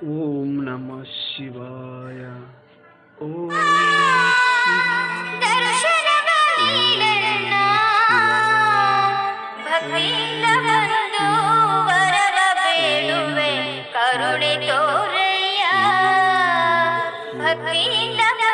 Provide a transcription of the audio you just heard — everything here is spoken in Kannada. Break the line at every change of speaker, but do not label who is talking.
ಓಂ ನಮಃ ಶಿವಾಯ. ಓಂ ನಮಃ ಶಿವಾಯ.
ದರ್ಶನವ
ಓಂ
ನೀಡಣ್ಣ,
ನಮಃ ಶಿವಾಯ.
ಭಕ್ತಿಯಿಂದ
ಓಂ ನಮಃ
ಬಂದು
ಶಿವಾಯ.
ವರವ
ಓಂ
ಬೇಡುವೆ,
ನಮಃ
ಕರುಣೆ
ಶಿವಾಯ.
ತೋರಯ್ಯ.
ಓಂ ನಮಃ
ಭಕ್ತಿಯಿಂದ
ಶಿವಾಯ.